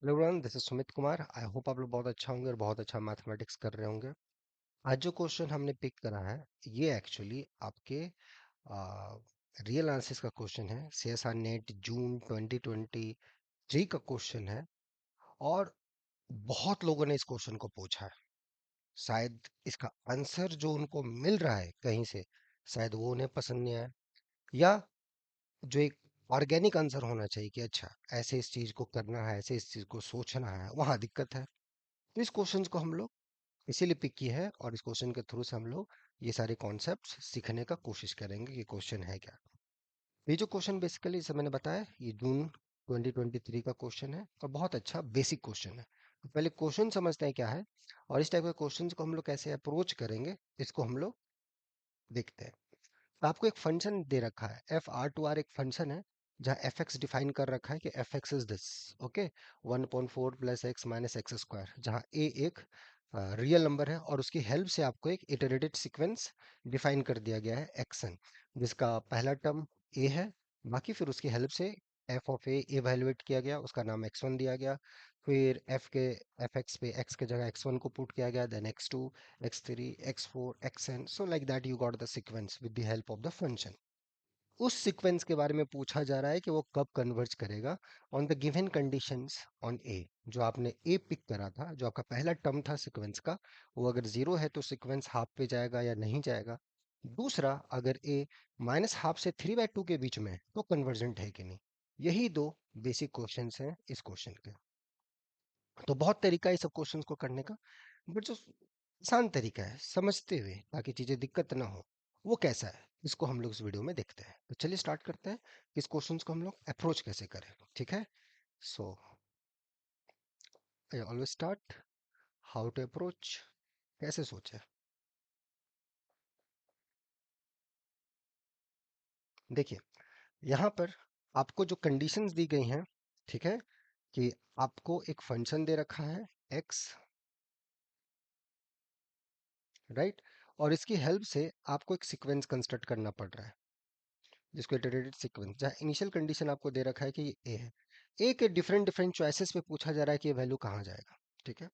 Hello everyone, this is Sumit Kumar. I hope आप लोग बहुत अच्छा होंगे और बहुत अच्छा मैथमेटिक्स कर रहे होंगे। आज जो क्वेश्चन हमने पिक करा है, ये एक्चुअली आपके रियल आंसर्स का क्वेश्चन है। सीएसआर नेट जून 2023 का क्वेश्चन है और बहुत लोगों ने इस क्वेश्चन को पूछा है। शायद इसका आंसर जो उनको मिल रहा है कहीं से, शायद वो उन्हें पसंद नहीं आया, या जो एक ऑर्गेनिक आंसर होना चाहिए कि अच्छा ऐसे इस चीज को करना है, ऐसे इस चीज को सोचना है, वहां दिक्कत है। तो इस क्वेश्चन को हम लोग इसीलिए पिक की है और इस क्वेश्चन के थ्रू से हम लोग ये सारे कॉन्सेप्ट्स सीखने का कोशिश करेंगे कि क्वेश्चन है क्या। ये जो क्वेश्चन बेसिकली जैसे मैंने बताया, ये जून 2023 का क्वेश्चन है और बहुत अच्छा बेसिक क्वेश्चन है। तो पहले क्वेश्चन समझते हैं क्या है और इस टाइप के क्वेश्चंस को हम लोग कैसे अप्रोच करेंगे, इसको हम लोग देखते हैं। तो आपको एक फंक्शन दे रखा है, एफ आर टू आर एक फंक्शन है जहाँ एफ एक्स डिफाइन कर रखा है कि F x is this. Okay, 1.4 plus x minus x square, जहाँ ए एक रियल नंबर है और उसकी हेल्प से आपको एक इटरेटेड सीक्वेंस डिफाइन कर दिया गया है एक्सन, जिसका पहला टर्म ए है। बाकी फिर उसकी हेल्प से एफ ऑफ ए इवेलुएट किया गया, उसका नाम x1 दिया गया। फिर एफ एक्स पे एक्स के जगह x1 को पुट किया गया, then x2, x3, x4, xn, so like that you got the sequence with the help of the function. उस सीक्वेंस के बारे में पूछा जा रहा है कि वो कब कन्वर्ज करेगा on the given conditions on A. जो आपने ए पिक करा था, जो आपका पहला टर्म था सीक्वेंस का, वो अगर जीरो है तो सीक्वेंस हाफ पे जाएगा या नहीं जाएगा। दूसरा, अगर ए माइनस हाफ से 3/2 के बीच में है तो कन्वर्जेंट है कि नहीं। यही दो बेसिक क्वेश्चंस हैं इस क्वेश्चन के। तो बहुत तरीका है सब क्वेश्चंस को करने का, बट जो आसान तरीका है समझते हुए ताकि चीजें दिक्कत ना हो, वो कैसा है, इसको हम लोग इस वीडियो में देखते हैं। तो चलिए स्टार्ट करते हैं कि इस क्वेश्चंस को हम लोग अप्रोच कैसे करें। ठीक है, so I always start how to approach, कैसे सोचे। देखिए, यहाँ पर आपको जो कंडीशंस दी गई हैं, ठीक है, कि आपको एक फंक्शन दे रखा है एक्स, राइट, और इसकी हेल्प से आपको एक सीक्वेंस कंस्ट्रक्ट करना पड़ रहा है जिसको इटरेटेड सीक्वेंस, जहाँ इनिशियल कंडीशन आपको दे रखा है कि ये ए है। ए के डिफरेंट डिफरेंट चॉइसेस पे पूछा जा रहा है कि ये वैल्यू कहाँ जाएगा। ठीक है,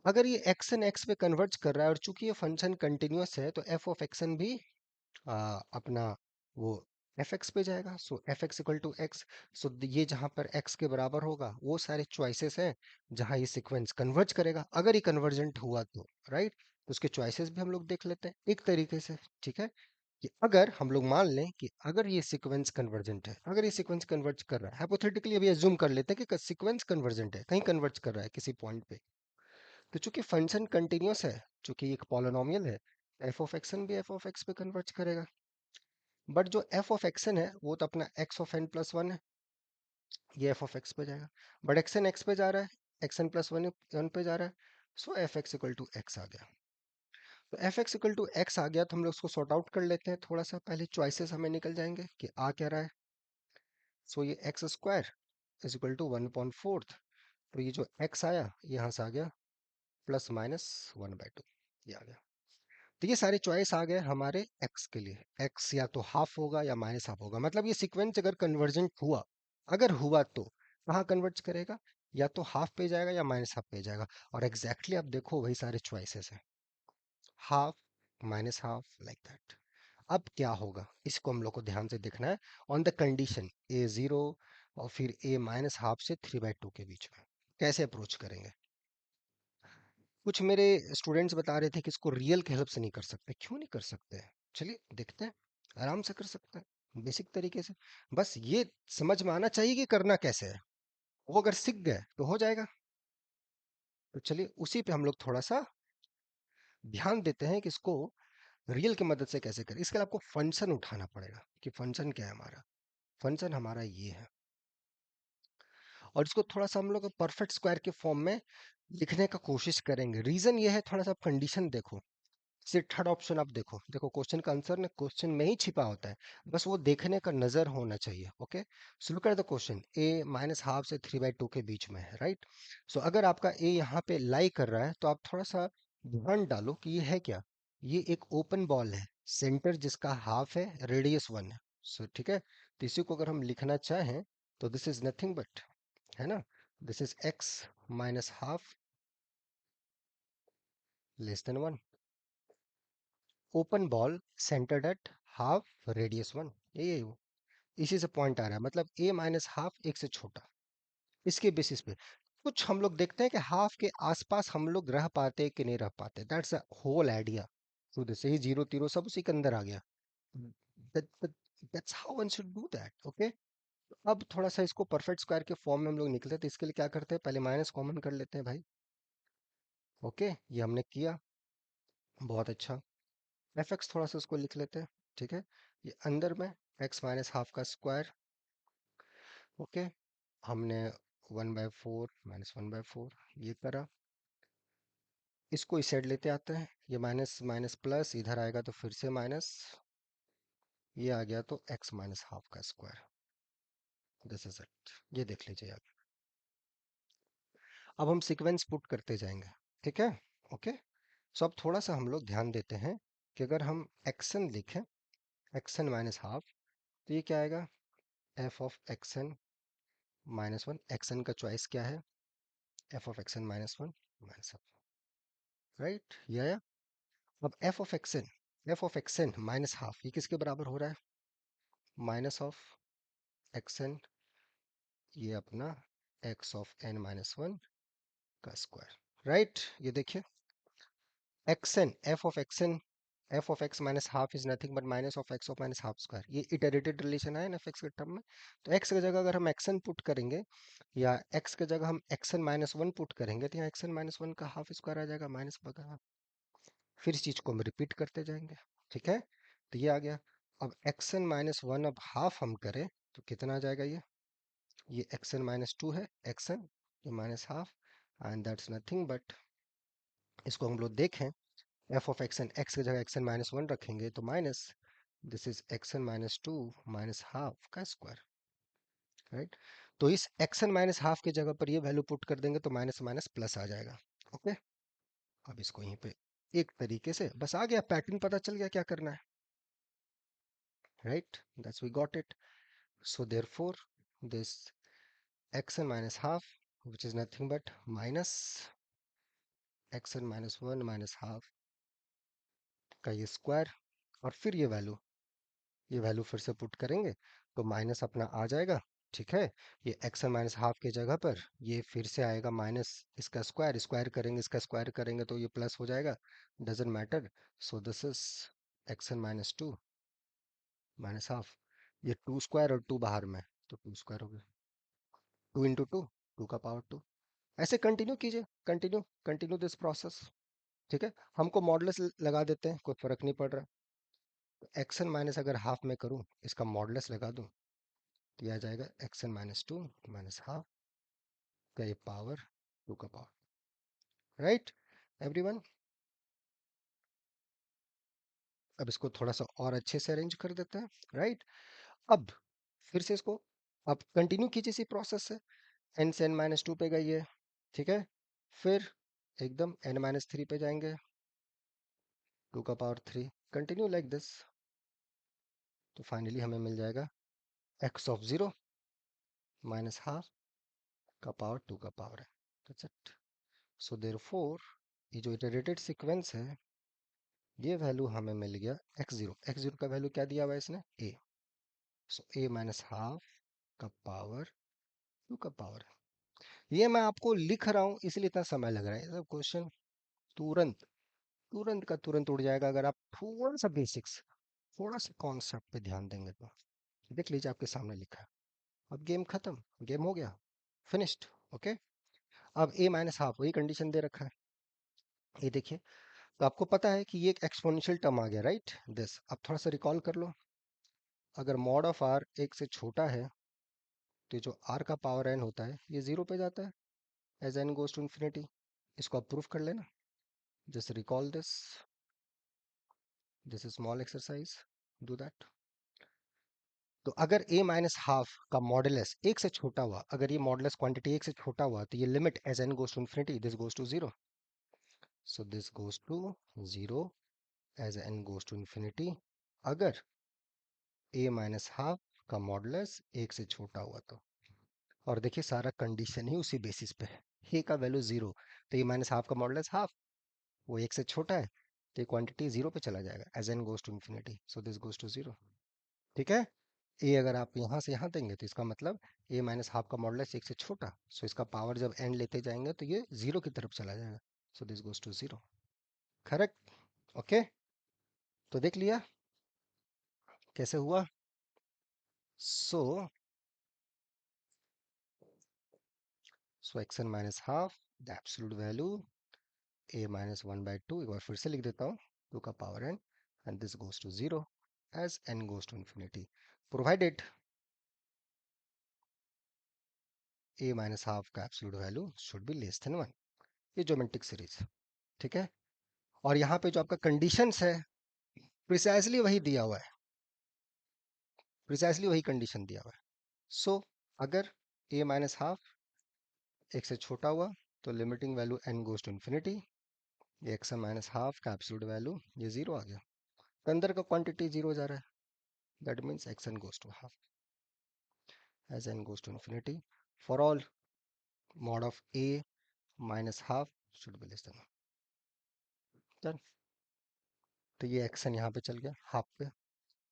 अगर ये एक्स एन एक्स पे कन्वर्ट कर रहा है और चूंकि ये फंक्शन कंटिन्यूअस है तो एफ ऑफ एक्सन भी अपना वो एफ एक्स पे जाएगा। So f x equal to x. So ये जहाँ पर एक्स के बराबर होगा वो सारे चॉइसेस हैं जहाँ ये सीक्वेंस कन्वर्ज करेगा, अगर ये कन्वर्जेंट हुआ तो, राइट। तो उसके चॉइसेस भी हम लोग देख लेते हैं एक तरीके से। ठीक है, कि अगर हम लोग मान लें कि अगर ये सीक्वेंस कन्वर्जेंट है, अगर ये सीक्वेंस कन्वर्ज कर रहा है, हाइपोथेटिकली अभी अज्यूम कर लेते हैं कि सीक्वेंस कन्वर्जेंट है, कहीं कन्वर्ज कर रहा है किसी पॉइंट पे, तो चूंकि फंक्शन कंटिन्यूअस है, चूंकि एक पॉलिनोमियल है, एफ ऑफ एक्सन भी एफ ऑफ एक्स पे कन्वर्ज करेगा। बट जो एफ ऑफ एक्सन है वो तो अपना x of n plus one है, ये एफ ऑफ एक्स पे जाएगा। बट एक्स एन एक्स पे जा रहा है, x n plus one one पे जा रहा है, so f x equal to x आ गया। तो f x equal to x आ गया तो हम लोग उसको सॉर्ट आउट कर लेते हैं थोड़ा सा, पहले चॉइसेस हमें निकल जाएंगे कि आ क्या रहा है। सो ये x square is equal to 1/4। तो ये जो एक्स आया यहाँ से आ गया प्लस माइनस 1/2, ये आ गया। तो ये सारे चॉइस आ गए हमारे एक्स के लिए, एक्स या तो हाफ होगा या माइनस हाफ होगा, मतलब ये सीक्वेंस अगर कन्वर्जेंट हुआ, अगर हुआ तो कहाँ कन्वर्ज करेगा, या तो हाफ पे जाएगा या माइनस हाफ पे जाएगा। और एग्जैक्टली आप देखो वही सारे चॉइसेस हैं, half, minus half, like that. अब क्या होगा इसको हम लोग को ध्यान से देखना है on the condition A zero और फिर ए माइनस हाफ से 3/2 के बीच में कैसे अप्रोच करेंगे। कुछ मेरे स्टूडेंट्स बता रहे थे कि इसको रियल के हेल्प से नहीं कर सकते, क्यों नहीं कर सकते। चलिए देखते हैं, आराम से कर सकते हैं बेसिक तरीके से। बस ये समझ में आना चाहिए कि करना कैसे है, वो अगर सीख गए तो हो जाएगा। तो चलिए उसी पे हम लोग थोड़ा सा ध्यान देते हैं कि इसको रियल की मदद से कैसे करें। इसके लिए आपको फंक्शन उठाना पड़ेगा कि फंक्शन क्या है हमारा। फंक्शन हमारा ये है और इसको थोड़ा सा हम लोग परफेक्ट स्क्वायर के फॉर्म में लिखने का कोशिश करेंगे। रीजन ये है, थोड़ा सा कंडीशन देखो, सिर्फ थर्ड ऑप्शन आप देखो, देखो क्वेश्चन का आंसर ना क्वेश्चन में ही छिपा होता है, बस वो देखने का नजर होना चाहिए। Okay, so look at the question, A minus half से 3/2 के बीच में है, राइट। सो अगर आपका ए यहाँ पे लाई कर रहा है तो आप थोड़ा सा ध्यान डालो कि ये है क्या। ये एक ओपन बॉल है, सेंटर जिसका हाफ है, रेडियस 1 है। सो ठीक है, तो इसी को अगर हम लिखना चाहें तो दिस इज नथिंग बट, है ना, This is x minus half less than 1. Open ball centered at half radius 1. ये इसी से पॉइंट आ रहा है, मतलब a माइनस हाफ एक से छोटा। इसके बेसिस पे कुछ हम लोग देखते हैं कि हाफ के आसपास हम लोग रह पाते हैं कि नहीं रह पाते। That's a whole idea. तो जैसे ही जीरो तीरो सब उसी के अंदर आ गया। That's how one should do that. Okay, अब थोड़ा सा इसको परफेक्ट स्क्वायर के फॉर्म में हम लोग निकलते हैं, तो इसके लिए क्या करते हैं, पहले माइनस कॉमन कर लेते हैं भाई। ओके, ये हमने किया, बहुत अच्छा। एफ एक्स थोड़ा सा उसको लिख लेते हैं, ठीक है। ये अंदर में एक्स माइनस हाफ का स्क्वायर। ओके, हमने 1/4 माइनस 1/4 ये करा। इसको इस साइड लेते आते हैं, ये माइनस माइनस प्लस इधर आएगा तो फिर से माइनस, ये आ गया तो एक्स माइनस हाफ का स्क्वायर। दिस इज इट, ये देख लीजिए आप। अब हम सीक्वेंस पुट करते जाएंगे, ठीक है। ओके, सो अब थोड़ा सा हम लोग ध्यान देते हैं कि अगर हम एक्सन लिखें, एक्सन माइनस हाफ, तो ये क्या आएगा, F of action minus one. Action का चॉइस क्या है, F of action minus one minus half, right, ये आया। अब F of action minus half ये किसके बराबर हो रहा है, माइनस ऑफ एक्सन, ये अपना x of n minus one का स्क्वायर, राइट। ये देखिए, x n F of x minus half is nothing but minus of x of minus half square. ये इटरेटेड रिलेशन है ना एफ एक्स के टर्म में। तो एक्स की जगह अगर हम एक्सन पुट करेंगे, या एक्स की जगह हम एक्सन माइनस वन पुट करेंगे, तो यहाँ एक्सन माइनस वन का हाफ स्क्वायर आ जाएगा, माइनस वगैरह। फिर इस चीज को हम रिपीट करते जाएंगे, ठीक है। तो ये आ गया। अब एक्सन माइनस वन अब हाफ हम करें तो कितना आ जाएगा, ये एक्सन माइनस टू है, एक्सन ये minus half, and that's nothing but, इसको हम लोग देखें, एफ ऑफ एक्सन, एक्स की जगह एक्सन माइनस वन रखेंगे तो minus, this is action minus two minus half का स्क्वायर, राइट। तो इस एक्सन माइनस हाफ की जगह पर ये वैल्यू पुट कर देंगे तो माइनस माइनस प्लस आ जाएगा। ओके, अब इसको यहीं पे एक तरीके से बस आ गया, पैटर्न पता चल गया क्या करना है, right, that's we got it. So therefore this x n minus half which is nothing but minus x n minus one minus half का ये स्क्वायर, और फिर ये वैल्यू फिर से पुट करेंगे तो माइनस अपना आ जाएगा, ठीक है। ये एक्सन माइनस हाफ की जगह पर ये फिर से आएगा माइनस, इसका स्क्वायर स्क्वायर करेंगे, इसका स्क्वायर करेंगे तो ये प्लस हो जाएगा, doesn't matter. So this is action minus two minus half, ये टू स्क्वायर और टू बाहर में, तो टू स्क्वायर हो गया, टू इंटू टू, टू का पावर टू। ऐसे कंटिन्यू कीजिए, कंटिन्यू कंटिन्यू दिस प्रोसेस, ठीक है। हमको मॉडुलस लगा देते हैं, कोई फर्क नहीं पड़ रहा। एक्सन माइनस अगर हाफ में करूं, इसका मॉडुलस लगा दूं, तो यह आ जाएगा action minus two minus half का ये पावर टू का पावर, राइट एवरीवन। अब इसको थोड़ा सा और अच्छे से अरेंज कर देते हैं, राइट। अब फिर से इसको अब कंटिन्यू कीजिए इसी प्रोसेस से, एन से एन माइनस टू पे गई है, ठीक है। फिर एकदम एन माइनस थ्री पे जाएंगे, टू का power three, continue like this. तो फाइनली हमें मिल जाएगा x of zero minus half का पावर टू का पावर है, दैट्स इट। सो देयरफॉर ये जो इटरेटेड सीक्वेंस है, ये वैल्यू हमें मिल गया एक्स जीरो का वैल्यू क्या दिया हुआ है इसने, ए। सो ए माइनस हाफ का पावर टू का पावर, ये मैं आपको लिख रहा हूँ इसलिए इतना समय लग रहा है, ये सब क्वेश्चन तुरंत तुरंत का तुरंत उड़ जाएगा अगर आप थोड़ा सा बेसिक्स, थोड़ा सा कॉन्सेप्ट पे ध्यान देंगे तो। देख लीजिए आपके सामने लिखा है, अब गेम खत्म, गेम हो गया, फिनिश्ड। ओके, अब ए माइनस हाफ वही कंडीशन दे रखा है, ये देखिए। तो आपको पता है कि ये एक एक्सपोनेंशियल टर्म आ गया, राइट दिस। अब थोड़ा सा रिकॉल कर लो, अगर मॉड ऑफ आर एक से छोटा है, तो जो आर का पावर एन होता है ये जीरो पे जाता है as n goes to infinity. इसको आप प्रूफ कर लेना, just recall this small exercise, do that. तो अगर a माइनस हाफ का मॉडुलस एक से छोटा हुआ, अगर ये मॉडुलस क्वांटिटी एक से छोटा हुआ, तो ये limit as n goes to infinity, this goes to zero. So this goes to zero as n goes to infinity, अगर a माइनस हाफ का मॉडुलस एक से छोटा हुआ तो। और देखिए सारा कंडीशन ही उसी बेसिस पे है। ए का वैल्यू जीरो, तो ये माइनस हाफ का मॉडुलस हाफ, वो एक से छोटा है, तो ये क्वांटिटी जीरो पे चला जाएगा as n goes to infinity, so this goes to zero. ठीक है। ए अगर आप यहाँ से यहाँ देंगे तो इसका मतलब ए माइनस हाफ का मॉडुलस एक से छोटा, सो इसका पावर जब एन लेते जाएंगे तो ये जीरो की तरफ चला जाएगा, so this goes to zero. Correct. Okay, तो देख लिया कैसे हुआ। So x n minus half the absolute value a minus 1 by 2, एक बार फिर से लिख देता हूँ, 2 का power n, and this goes to 0 as n goes to infinity, provided a minus half का absolute value should be less than 1। ये geometric series, ठीक है। और यहाँ पे जो आपका कंडीशंस है प्रिसाइसली वही दिया हुआ है, प्रिसाइसली वही कंडीशन दिया हुआ है। सो अगर a माइनस हाफ एक से छोटा हुआ तो limiting value n goes to infinity, ये एक्स माइनस हाफ का एब्सोल्यूट वैल्यू ये जीरो आ गया, तो अंदर का क्वांटिटी जीरो जा रहा है, that means x n goes to half as n goes to infinity for all mod of a minus half should be less than 1। Done। तो ये एक्शन यहाँ पे चल गया हाफ पे,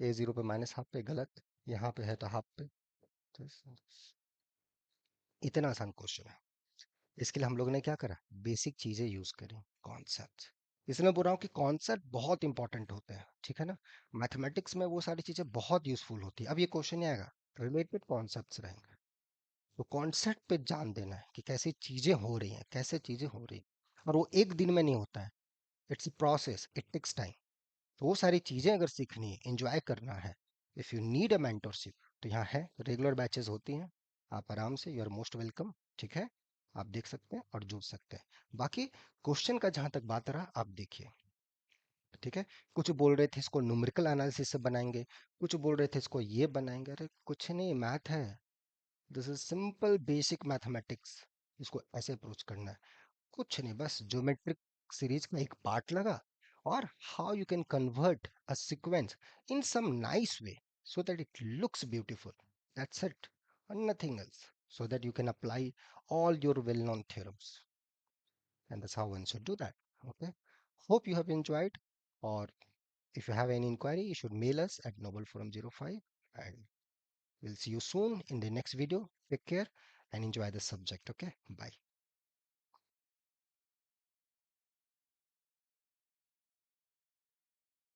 ए जीरो पे माइनस हाफ पे गलत, यहाँ पे है तो हाफ पे, तो इतना आसान क्वेश्चन है। इसके लिए हम लोगों ने क्या करा, बेसिक चीजें यूज करी, कॉन्सेप्ट। इसलिए मैं बोल रहा हूँ कि कॉन्सेप्ट बहुत इंपॉर्टेंट होते हैं, ठीक है ना। मैथमेटिक्स में वो सारी चीजें बहुत यूजफुल होती है। अब ये क्वेश्चन नहीं आएगा, रिलेटेड कॉन्सेप्ट्स रहेंगे, तो कॉन्सेप्ट पे ध्यान देना है कि कैसी चीजें हो रही हैं, कैसे चीजें हो रही हैं। और वो एक दिन में नहीं होता है, it's process, it takes time. तो वो सारी चीजें अगर सीखनी है, एंजॉय करना है, if you need a mentorship, तो यहाँ है, रेगुलर बैचेस होती हैं, आप आराम से, यू आर मोस्ट वेलकम, ठीक है। आप देख सकते हैं और जुड़ सकते हैं। बाकी क्वेश्चन का जहां तक बात रहा, आप देखिए, ठीक है। कुछ बोल रहे थे इसको न्यूमेरिकल एनालिसिस से बनाएंगे, कुछ बोल रहे थे इसको ये बनाएंगे, अरे कुछ नहीं, मैथ है, this is simple basic mathematics, इसको ऐसे अप्रोच करना है, कुछ नहीं, बस ज्योमेट्रिक सीरीज का एक पार्ट लगा, और how you can convert a sequence in some nice way so that it looks beautiful, that's it, and nothing else, so that you can apply all your well-known theorems, and that's how one should do that. Okay, hope you have enjoyed, or if you have any inquiry you should mail us at nobleforum05, and we'll see you soon in the next video. Take care and enjoy the subject. Okay, bye.